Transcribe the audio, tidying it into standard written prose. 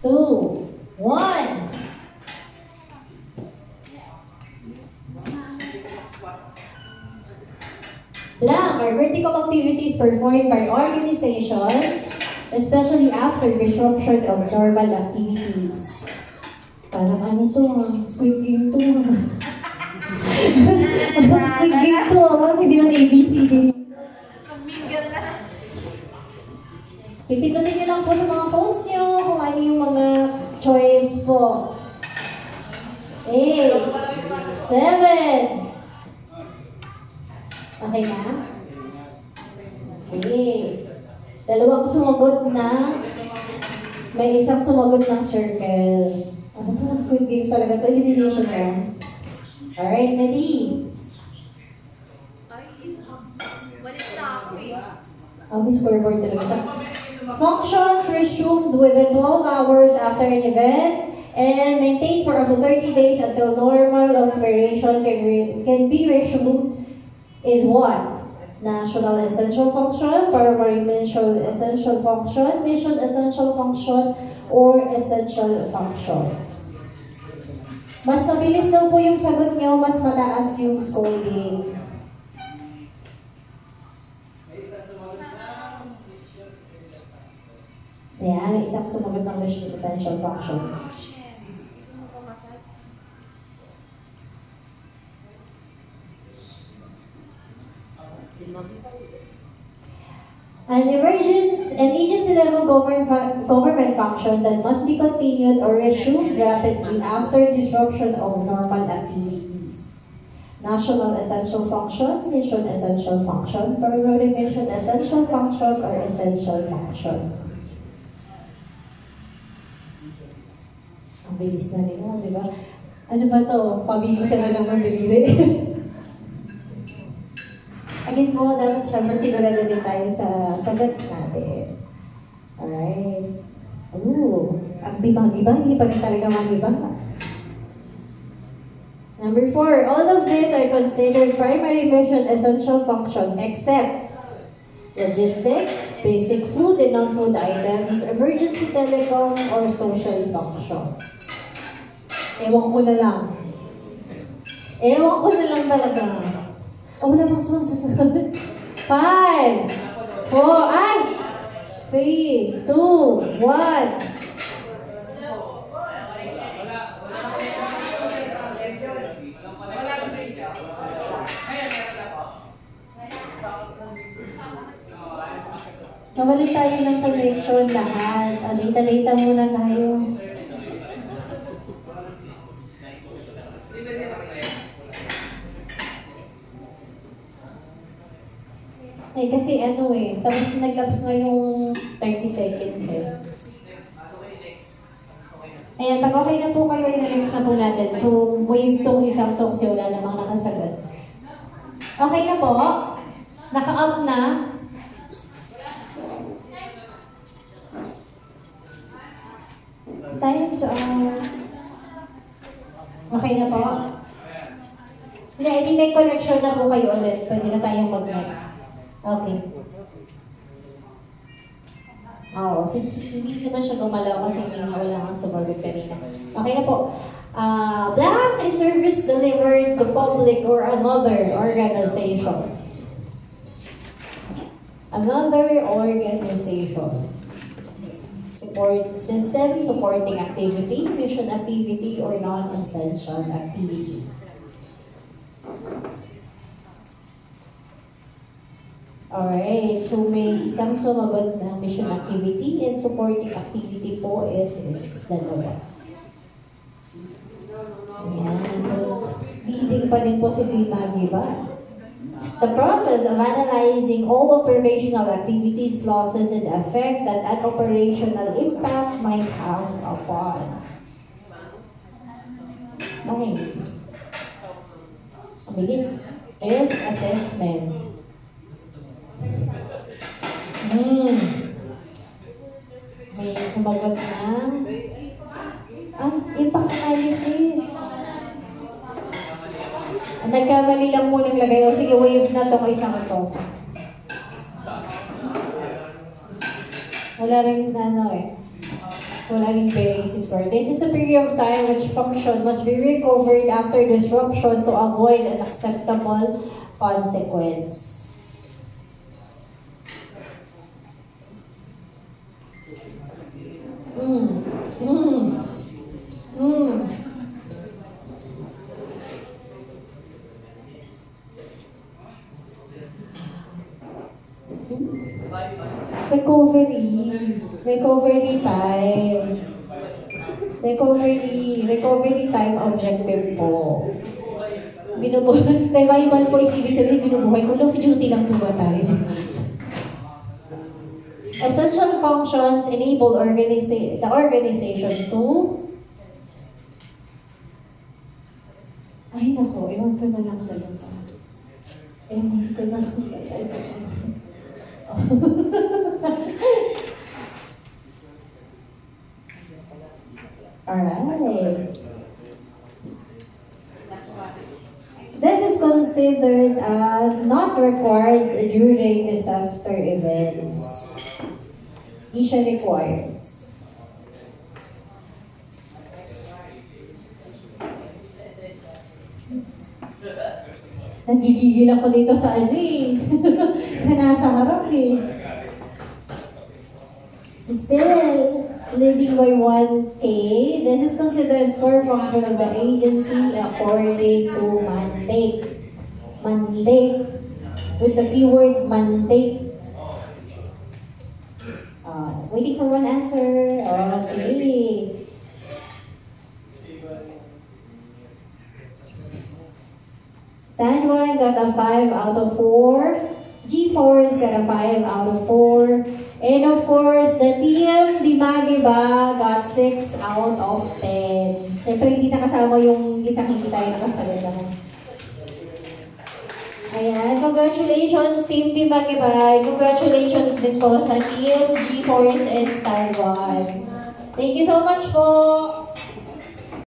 2, 1. Blank are critical activities performed by organizations, especially after disruption of normal activities. Parang ano to, Squid Game to. Squid Game to, parang hindi lang ABCD. Pag-mingle na. Pipindutin niyo lang po sa mga phones niyo kung ano yung mga choice po. 8, 7. Okay na? Okay. Dalawang sumagot na. May isang sumagot ng circle. Ano po ng Squid Game talaga? Ito elimination round. Alright, ready? Walis na ako eh. May scoreboard talaga siya. Functions resumed within 12 hours after an event and maintained for up to 30 days until normal operation can be resumed is what? National essential function, parametric essential function, mission essential function, or essential function. Mas mabilis daw po yung sagot niyo, mas mataas yung scoring. Ayan, may isang sumagot ng mission essential function. Gusto mo po massage? An agency level government function that must be continued or resumed rapidly after disruption of normal activities. National essential function, mission essential function, priority mission essential function, or essential function. Ang bilis na nila, di ba? Ano ba to? Pabilisan na lang ng daliri. Again po, dapat syempre sigurado din tayo sa sagot natin. Alright. Ooh, ang diba-diba, hindi pa rin talaga magiba. Number 4, all of these are considered primary mission essential function except logistic, basic food and non-food items, emergency telecom, or social function. Ewan ko na lang. Ewan ko na lang talaga. Wala pang sumasagot. 5, 4, 3, 2, 1. Nawalan tayo ng connection lahat. Data-data muna tayo. Kasi tapos naglaps na yung 30 seconds Ayan, pag okay na po kayo, ina-next na po natin. So, wave tong isang to kasi wala namang nakasagot. Okay na po? Naka-up na? Times okay na po? Hindi, I think may connection na po kayo ulit. Pwede na tayong mag-next. Okay. Since hindi naman siya gumalaw kasi hindi nga wala kang sumagot kanina. Okay na po. Blank is service delivered to public or another organization. Another organization. Support system, supporting activity, mission activity, or non-essential activity. Alright, so may isang sumagot na mission activity and supporting activity po is dalawa. Ayan, so leading pa din po si Dima, di ba? The process of analyzing all operational activities, losses, and effect that an operational impact might have upon. Okay. Mabilis. Risk assessment. May sumagot na. Impact analysis. Nagkamali lang mo naglagay. O sige, wave na to kay isang to. Wala rin Wala rin bearing si square. This is a period of time which function must be recovered after disruption to avoid an acceptable consequence. Recovery time. Recovery time objective po. Revival po is ibig sabihin binubuhay. Call of Duty lang po ba tayo? Essential functions enable the organization to... Ay nako, ewan ko na lang talaga. Ewan ko na lang talaga. Alright. This is considered as not required during disaster events. Di siya required. Nagigigil ako dito sa ano eh. Sa nasa harap eh. Still leading by 1K. This is considered as core function of the agency according to mandate. Mandate. With the keyword mandate. Waiting for one answer. Okay. Stand 1 got a 5 out of 4. G4's got a 5 out of 4. And of course, the TM Dimagiba got 6 out of 10. Siyempre, hindi nakasama yung isang hindi tayo nakasalita. Ayan, congratulations Team Dimagiba. Congratulations din po sa Team G4's and Style 1. Thank you so much po!